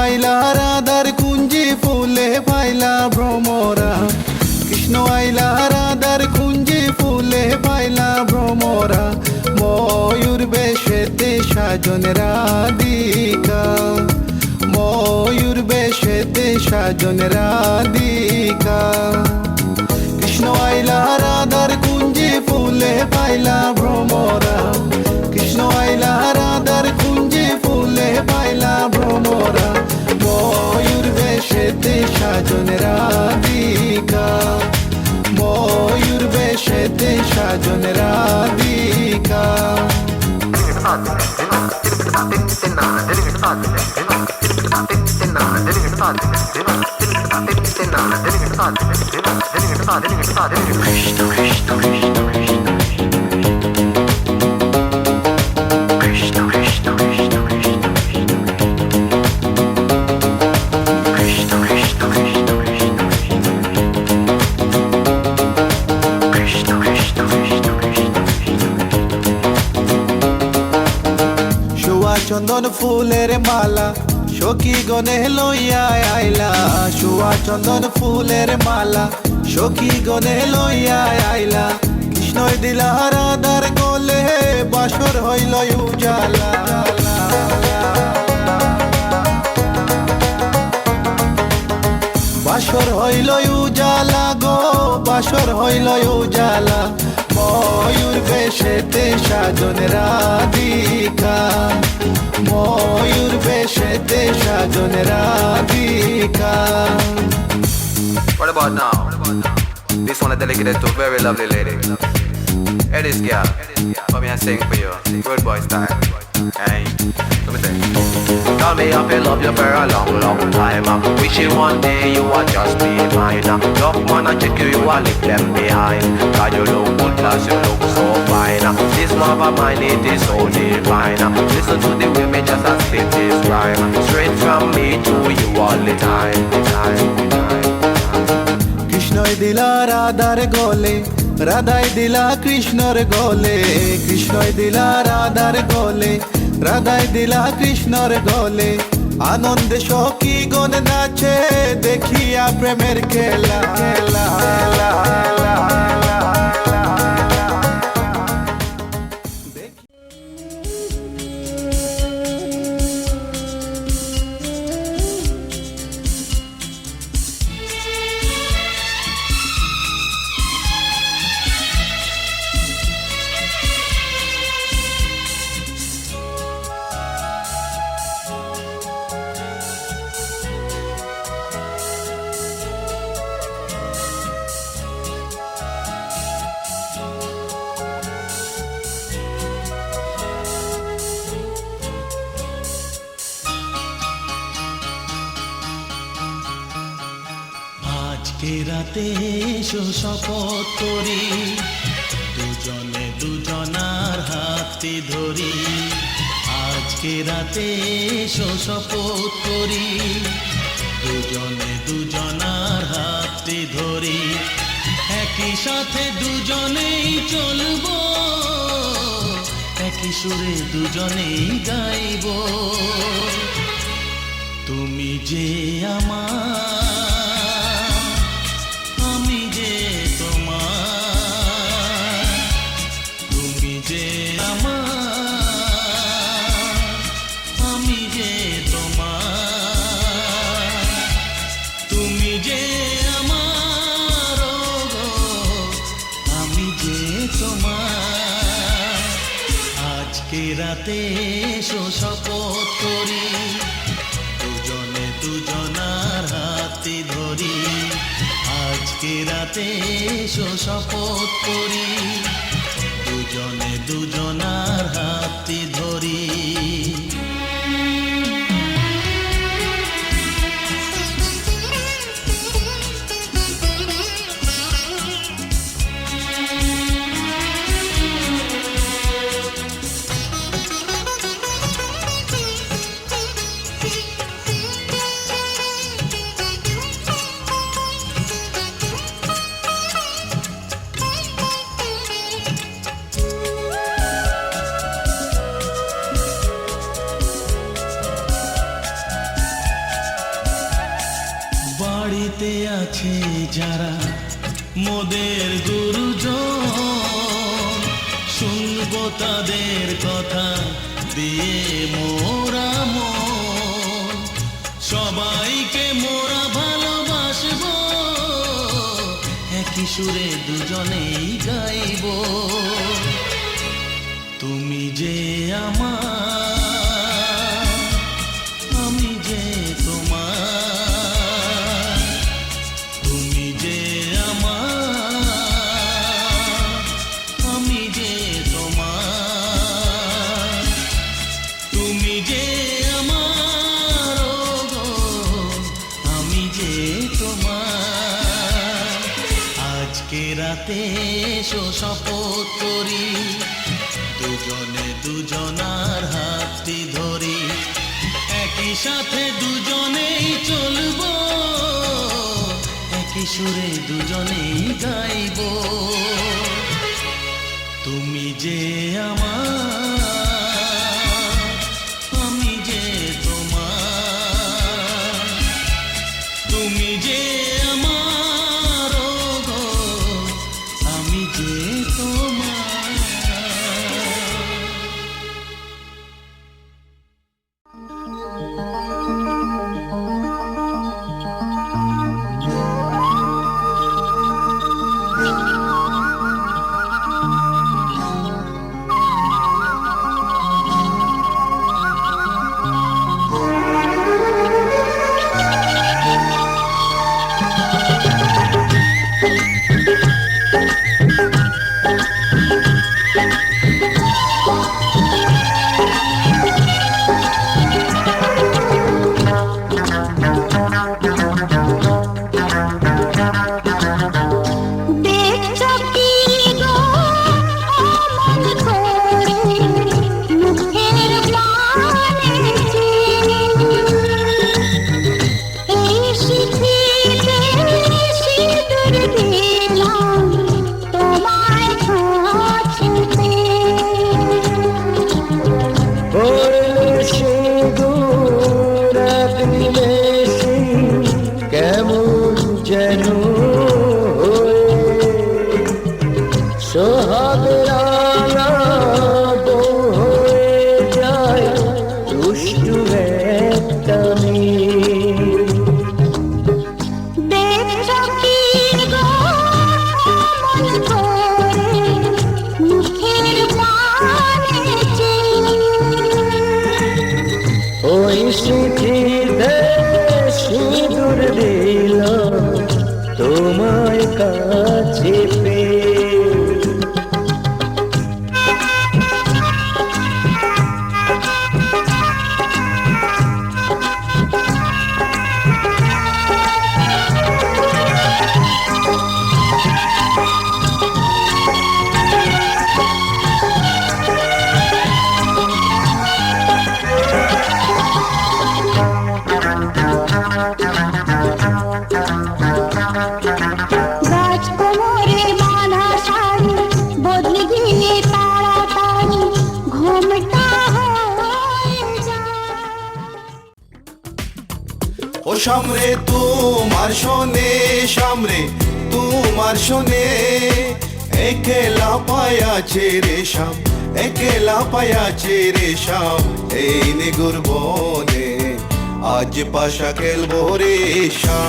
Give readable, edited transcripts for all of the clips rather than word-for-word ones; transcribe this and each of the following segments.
আইলা রাধার কুঞ্জি ফুলে পাইলা ভ্রমরা, কৃষ্ণ আইলা রাধার কুঞ্জি ফুলে পাইলা ভ্রমরা, ময়ূর বেশেতে সাজন রাধিকা, ময়ূর বেশেতে সাজন রাধিকা। কৃষ্ণ আইলা রাধার কুঞ্জি ফুলে পাইলা ভ্রমরা, কৃষ্ণ আইলা রাধার কুঞ্জি ফুলে পাইলা ভ্রমরা, ময়ূর বেশেতে সাজন রাধিকা, ময়ূর বেশেতে সাজন রাধিকা। চন্দন ফুলের মালা সখী গনে লইয়া আইলা, সুয়া চন্দন ফুলের মালা সখী গনে লইয়া আইলা, কৃষ্ণই দিলা রাধার গলে বাসর হইল উজালা। বাসর হইল উজালা গো, বাসর হইল উজালা, ময়ূর বেশেতে সাজন রাধিকা, ময়ূর বেশেতে সাজন Radhika. What about now? This one is dedicated to a very lovely lady. Hey, this girl, come here and sing for you. Good boy style. Hey, let me sing. Tell me if you love you for a long, long time. Wishing one day you will just be mine. Love man and check you, you will leave them behind. God, you look good, plus you look so fine. This love of mine, it is so divine. Listen to the way me just a spit this rhyme. Straight from me to you all the time, the time, the time. কৃষ্ণই দিলা রাধার গলে, রাধাই দিলা কৃষ্ণর গলে, কৃষ্ণই দিলা রাধার গলে, রাধাই দিলা কৃষ্ণর গলে, আনন্দে সখী গণ নাচে দেখিয়া প্রেমের খেলা, খেলা, খেলা, খেলা। আজকে রাতে এসো শপথ করি, দুজনে দুজনার হাতে ধরি, আজকে রাতে এসো শপথ করি, দুজনে দুজনার হাতে ধরি, একই সাথে দুজনেই চলবো, একই সুরে দুজনেই গাইব। তুমি যে আমার, আমি যে তোমার, তুমি যে আমার, আমি যে তোমার, তুমি যে আমার গো, আমি যে তোমার। আজকে রাতে এসো শপথ করি, দুজনে দুজনার হাতে ধরি। ধরি, আজকে রাতে এসো শপথ করি, দুজনে দুজনার হাতটি ধরি। বাড়িতে আছে যারা মোদের গুরুজন, শুনবো তাদের কথা দিয়ে মোরা মন, সবাইকে মোরা ভালোবাসবো, একই সুরে দুজনেই গাইব। তুমি যে আমার, আমি যে তোমার, তুমি যে আমার, আমি যে তোমার, তুমি যে আমার, ওগো আমি যে তোমার। আজকে রাতে এসো শপথ করি, দুজনে দুজনার হাতটি ধরি, একই সাথে দুজনেই চলবো, একই সুরে দুজনেই গাইব। তুমি যে আমার, আমি যে তোমার, তুমি যে আমার, ওগো আমি যে তোমার। তোমায় কাছে পেয়ে ও সামরে তোমার শোনে, সামরে তোমার শোনে, একলা পায়াছে রে শাম, একলা পায়াছে রে শাম, এই নিগুর বনে আজ পাশা খেলবো রে শাম,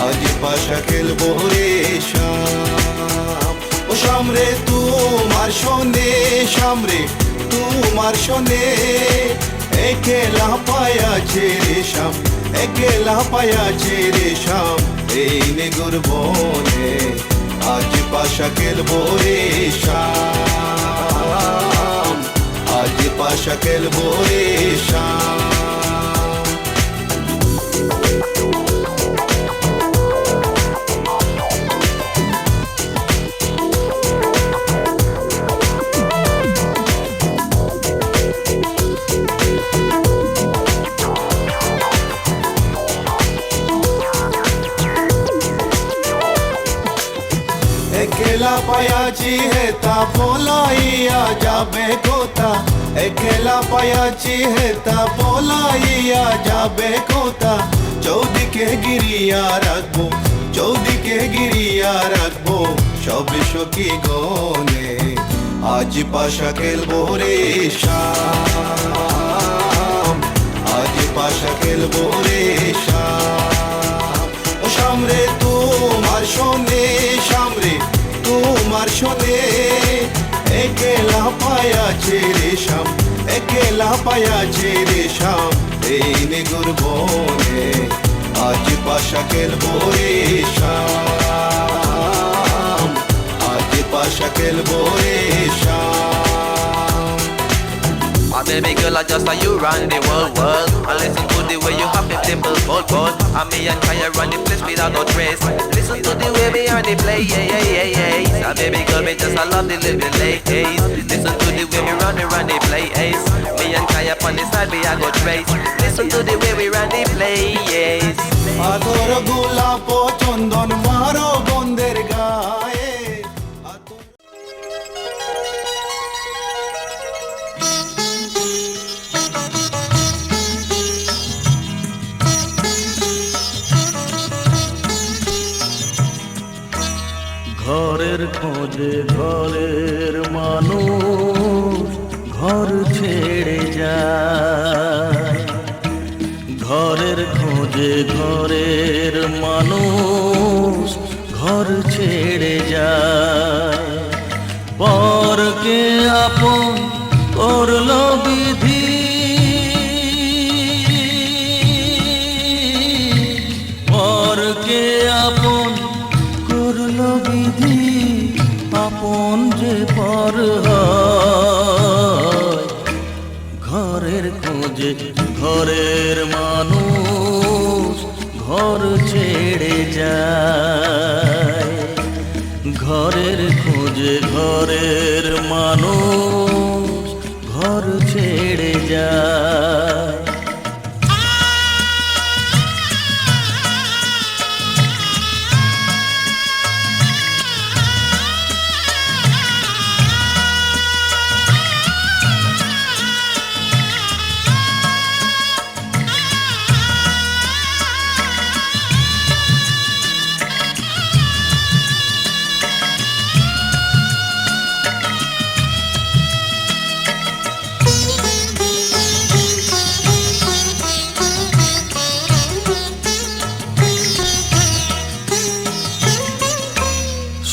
আজ পাশা খেলবো রে শাম। ও সামরে তোমার শোনে, সামরে তোমার শোনে, একলা পায়াছে রে শাম, একলা পায়াছে রে শাম এই নেগুর বনে আজ পাশা খেলবো রে শাম আজ পাশা খেলবো রে শাম একলা পায়াছি হেতা বলাইয়া যাবে কোথা একলা পায়াছি হেতা বলাইয়া যাবে কোথা চৌদিকে গিরিয়া রাখবো চৌদিকে গিরিয়া রাখবো সব সখী গনে আজ পাশা খেলবো রে শাম আজ পাশা খেলবো রে শাম ও শাম রে তোমার শোনে শাম রে তোমার শোনে একলা পায়াছে রে শাম একলা পায়াছে রে শাম এই নেগুর বনে আজ পাশা খেলবো রে শাম আজ পাশা খেলবো রে শাম My baby girl, I just saw you run the world. I listen to the way you have it dimple, bold. And me and Kaya run the place without no trace. Listen to the way me on the play, yeah. My baby girl, me just I love the living late days. Listen to the way me run the play, ace. Me and Kaya on the side, we I go trace. Listen to the way we run the play, yes. আদর গোলাপ চন্দন মারো বন্ধের গায়ে ঘরের খোঁজে ঘরের মানুষ ঘর ছেড়ে যায় ঘরের খোঁজে ঘরের মানুষ ঘর ছেড়ে যায় পরকে আপন করলো বিধি পরকে আপন করলো বিধি আপন যে পর হয় ঘরের খোঁজে ঘরের মানুষ ঘর ছেড়ে যায় ঘরের খোঁজে ঘরের মানুষ ঘর ছেড়ে যায়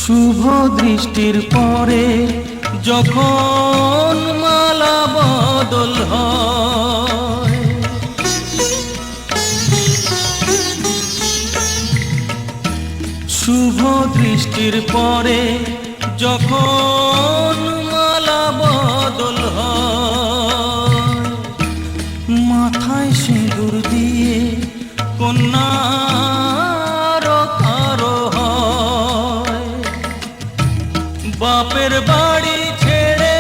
শুভ দৃষ্টির পরে যখন মালা বদল হয় শুভ দৃষ্টির পরে যখন মালা বদল হয় মাথায় সিঁদুর দিয়ে কন্যার কারো হয় বাপের বাড়ি ছেড়ে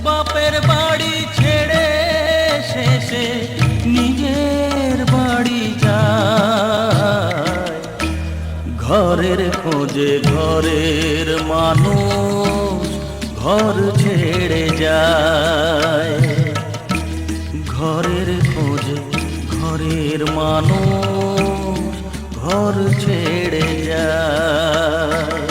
বাপের বাড়ি ছেড়ে শেষে নিজের বাড়ি যায় ঘরের খোঁজে ঘরের মানুষ ঘর ছেড়ে যায় ঘরের খোঁজে ঘরের মানুষ ঘর ছেড়ে যায়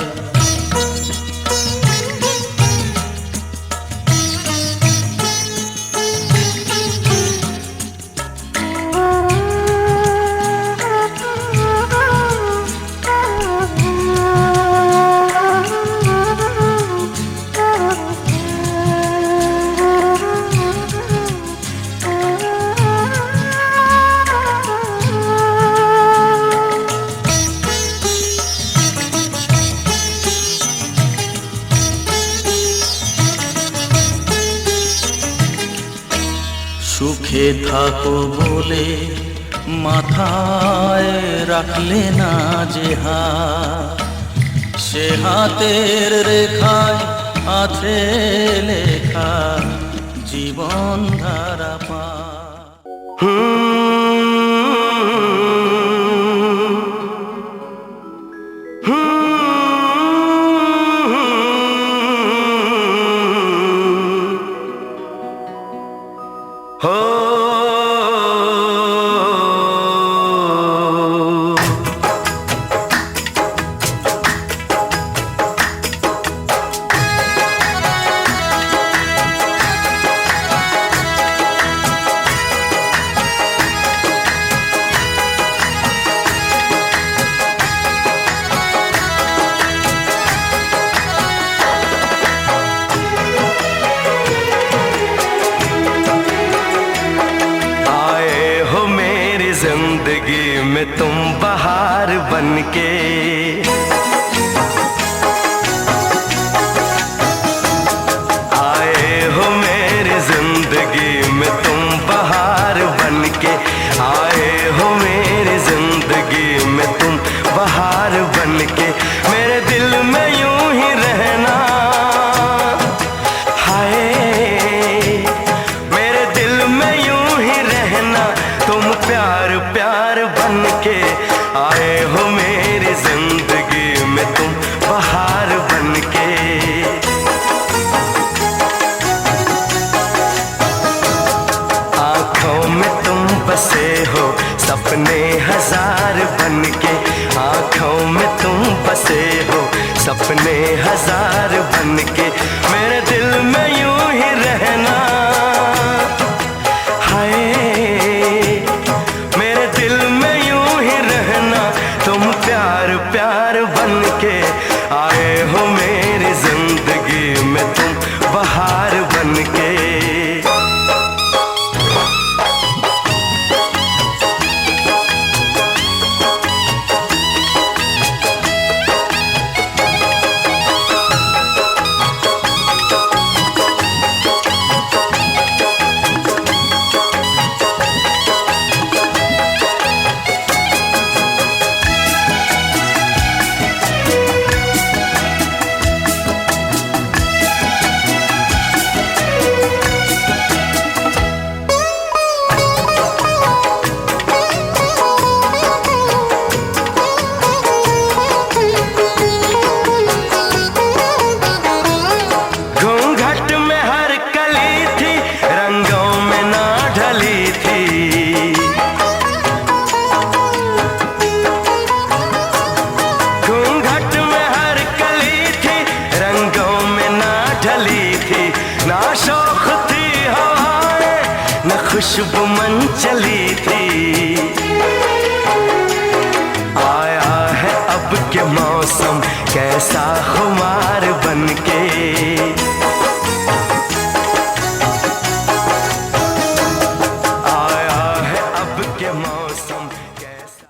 সুখে থাকো বলে মাথায় রাখলে না যে হাত, সে হাতের রেখায় আছে লেখা জীবন ধারা পা। जिंदगी में तुम बहार बनके, आए हो मेरी जिंदगी में तुम बहार बनके, आए हो मेरी जिंदगी में तुम बहार बनके। मेरे दिल में यूं ही रहना, हाय मेरे दिल में यूं ही रहना, तुम प्यार प्यार बनके, आए हो मेरी जिंदगी में तुम बहार बनके। आँखों में तुम बसे हो सपने हजार बनके, आँखों में तुम बसे हो सपने हजार बनके। मेरे दिल में यूं ही रहना, हाय मेरे दिल में यूं ही रहना, तुम प्यार प्यार बनके, आए हो मेरी जिंदगी में तुम बहार बनके। खुशबू मन चली थी, आया है अब के मौसम कैसा खुमार बनके, आया है अब के मौसम कैसा।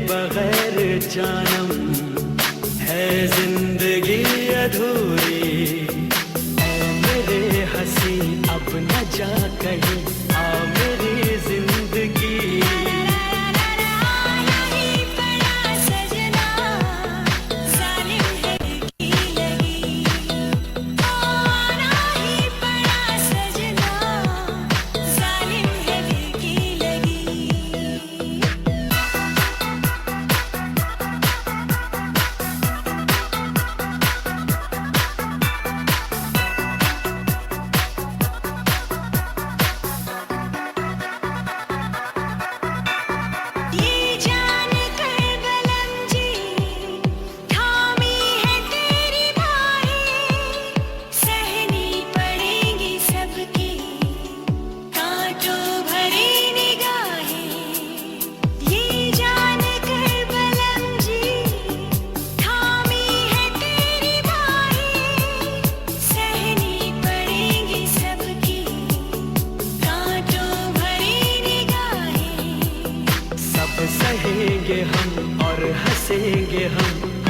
बगैर जानम है जिंदगी अधूरी। ऐ मेरे हंसी अब न जा कहीं, आ मेरी जिंदगी। सहेंगे हम और हंसेंगे हम,